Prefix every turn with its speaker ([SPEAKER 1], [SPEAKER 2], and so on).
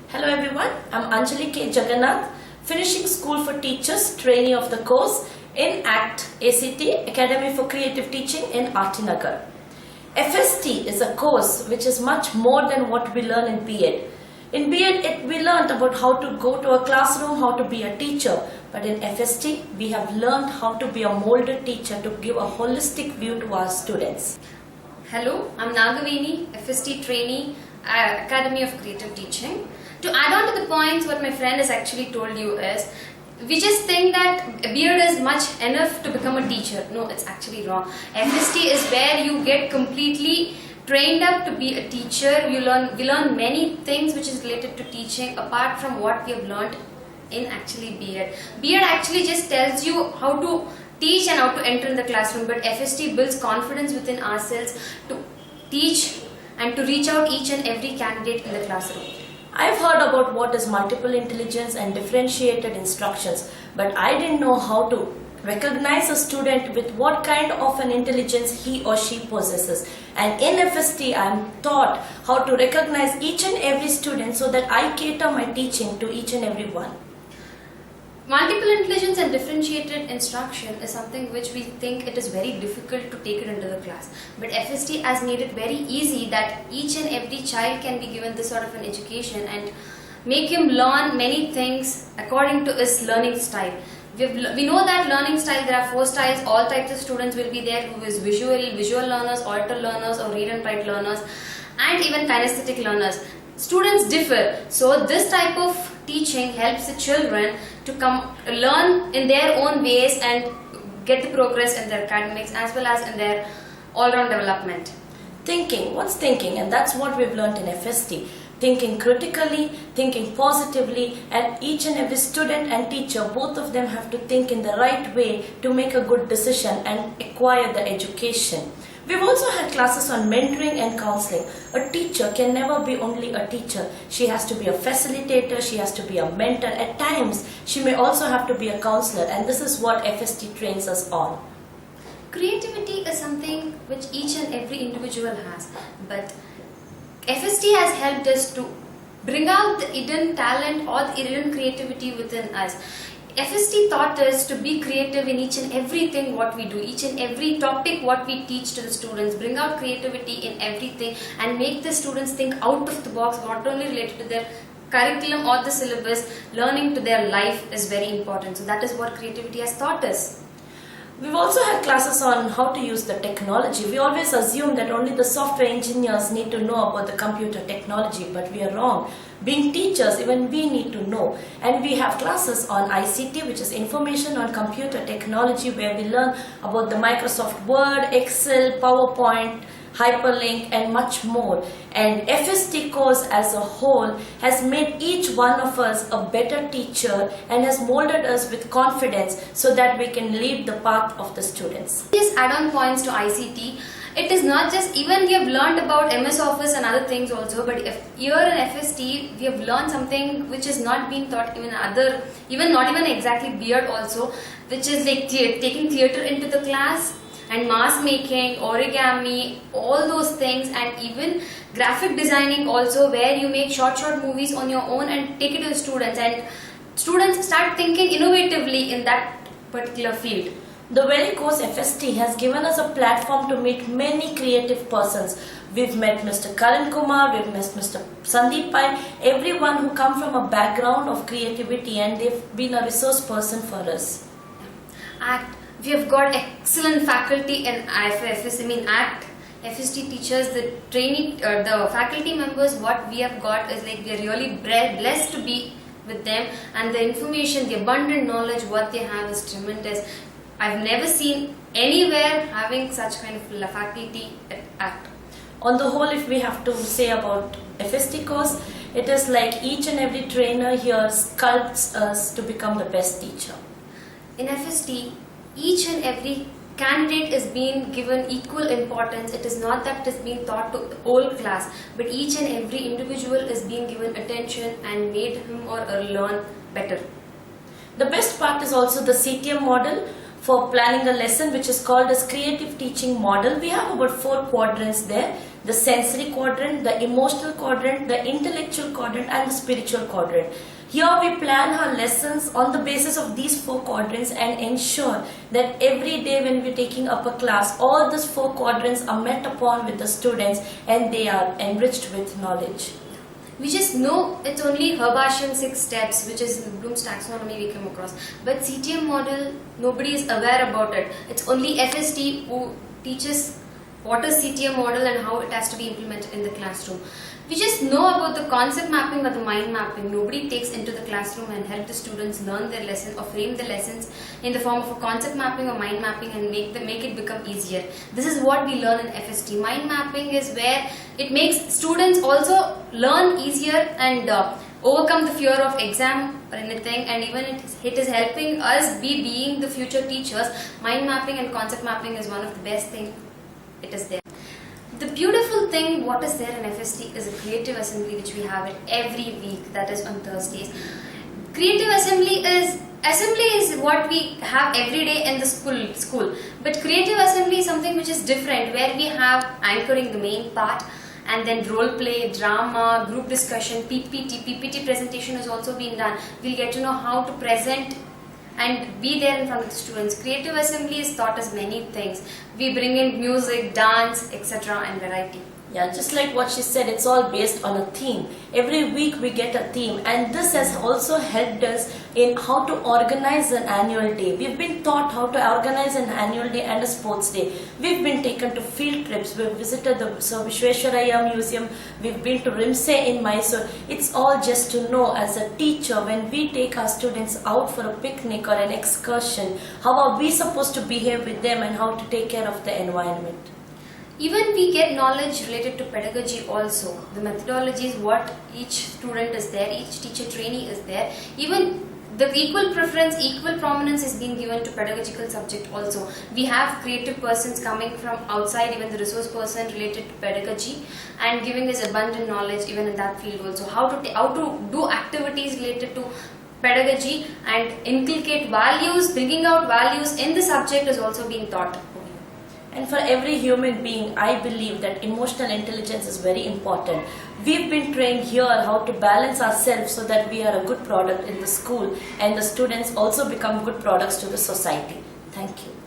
[SPEAKER 1] Hello everyone, I'm Anjali K. Jagannath, finishing school for teachers, trainee of the course in ACT, Academy for Creative Teaching in Artinagar. FST is a course which is much more than what we learn in B.Ed. In B.Ed, we learned about how to go to a classroom, how to be a teacher. But in FST, we have learned how to be a molded teacher to give a holistic view to our students.
[SPEAKER 2] Hello, I'm Nagavini, FST trainee, Academy of Creative Teaching. To add on to the points what my friend has actually told you is, we just think that B.Ed is much enough to become a teacher. No, it's actually wrong. FST is where you get completely trained up to be a teacher. We learn many things which is related to teaching apart from what we have learned in actually B.Ed. B.Ed actually just tells you how to teach and how to enter in the classroom, but FST builds confidence within ourselves to teach and to reach out each and every candidate in the classroom.
[SPEAKER 1] I've heard about what is multiple intelligence and differentiated instructions, but I didn't know how to recognize a student with what kind of an intelligence he or she possesses. And in FST, I'm taught how to recognize each and every student so that I cater my teaching to each and every one.
[SPEAKER 2] Multiple intelligence and differentiated instruction is something which we think it is very difficult to take it into the class. But FST has made it very easy that each and every child can be given this sort of an education and make him learn many things according to his learning style. We know that learning style, there are 4 styles. All types of students will be there, who is visual learners, auditory learners, or read and write learners, and even kinesthetic learners. Students differ, so this type of teaching helps the children to learn in their own ways and get the progress in their academics as well as in their all-round development.
[SPEAKER 1] Thinking, what's thinking? And that's what we've learned in FST. Thinking critically, thinking positively, and each and every student and teacher, both of them have to think in the right way to make a good decision and acquire the education. We've also had classes on mentoring and counseling. A teacher can never be only a teacher. She has to be a facilitator, she has to be a mentor. At times, she may also have to be a counselor, and this is what FST trains us on.
[SPEAKER 2] Creativity is something which each and every individual has, but FST has helped us to bring out the hidden talent or the hidden creativity within us. FST taught us to be creative in each and everything what we do, each and every topic what we teach to the students, bring out creativity in everything and make the students think out of the box, not only related to their curriculum or the syllabus. Learning to their life is very important. So that is what creativity has taught us.
[SPEAKER 1] We've also had classes on how to use the technology. We always assume that only the software engineers need to know about the computer technology, but we are wrong. Being teachers, even we need to know. And we have classes on ICT, which is Information on Computer Technology, where we learn about the Microsoft Word, Excel, PowerPoint, Hyperlink, and much more. And FST course as a whole has made each one of us a better teacher and has molded us with confidence so that we can lead the path of the students.
[SPEAKER 2] Just add-on points to ICT. It is not just, even we have learned about MS Office and other things also, but here in FST we have learned something which is not being taught even not even exactly B.Ed also, which is like taking theatre into the class, and mask making, origami, all those things, and even graphic designing also, where you make short movies on your own and take it to the students, and students start thinking innovatively in that particular field.
[SPEAKER 1] The very course FST has given us a platform to meet many creative persons. We've met Mr. Karan Kumar, we've met Mr. Sandeep Pai, everyone who come from a background of creativity, and they've been a resource person for us.
[SPEAKER 2] We have got excellent faculty in ACT. FST teachers, the training, the faculty members, what we have got is like we are really blessed to be with them, and the information, the abundant knowledge what they have is tremendous. I've never seen anywhere having such kind of faculty at ACT.
[SPEAKER 1] On the whole, if we have to say about FST course, it is like each and every trainer here sculpts us to become the best teacher.
[SPEAKER 2] In FST, each and every candidate is being given equal importance. It is not that it is being taught to the whole class, but each and every individual is being given attention and made him or her learn better.
[SPEAKER 1] The best part is also the CTM model for planning a lesson, which is called as Creative Teaching Model. We have about 4 quadrants there. the sensory quadrant, the emotional quadrant, the intellectual quadrant, and the spiritual quadrant. Here we plan our lessons on the basis of these 4 quadrants and ensure that every day when we're taking up a class, all these 4 quadrants are met upon with the students and they are enriched with knowledge.
[SPEAKER 2] We just know it's only Herbatian 6 steps, which is Bloom's taxonomy we come across. But CTM model, nobody is aware about it. It's only FST who teaches what is CTM model and how it has to be implemented in the classroom. We just know about the concept mapping or the mind mapping. Nobody takes into the classroom and help the students learn their lesson or frame the lessons in the form of a concept mapping or mind mapping and make it become easier. This is what we learn in FST. Mind mapping is where it makes students also learn easier and overcome the fear of exam or anything, and even it is helping us being the future teachers. Mind mapping and concept mapping is one of the best things it is there. The beautiful thing what is there in FST is a creative assembly which we have it every week, that is on Thursdays. Creative assembly is what we have every day in the school. But creative assembly is something which is different, where we have anchoring the main part and then role play, drama, group discussion, PPT presentation has also been done. We'll get to know how to present and be there in front of the students. Creative assembly is taught us many things. We bring in music, dance, etc. and variety.
[SPEAKER 1] Yeah, just like what she said, it's all based on a theme. Every week we get a theme, and this has also helped us in how to organize an annual day. We've been taught how to organize an annual day and a sports day. We've been taken to field trips. We've visited the Vishweshwaraya Museum. We've been to Rimse in Mysore. It's all just to know, as a teacher, when we take our students out for a picnic or an excursion, how are we supposed to behave with them and how to take care of the environment.
[SPEAKER 2] Even we get knowledge related to pedagogy also. The methodology is what each student is there, each teacher trainee is there. Even the equal preference, equal prominence is being given to pedagogical subject also. We have creative persons coming from outside, even the resource person related to pedagogy, and giving us abundant knowledge even in that field also. How to do activities related to pedagogy and inculcate values, bringing out values in the subject is also being taught.
[SPEAKER 1] And for every human being, I believe that emotional intelligence is very important. We've been trained here how to balance ourselves so that we are a good product in the school and the students also become good products to the society. Thank you.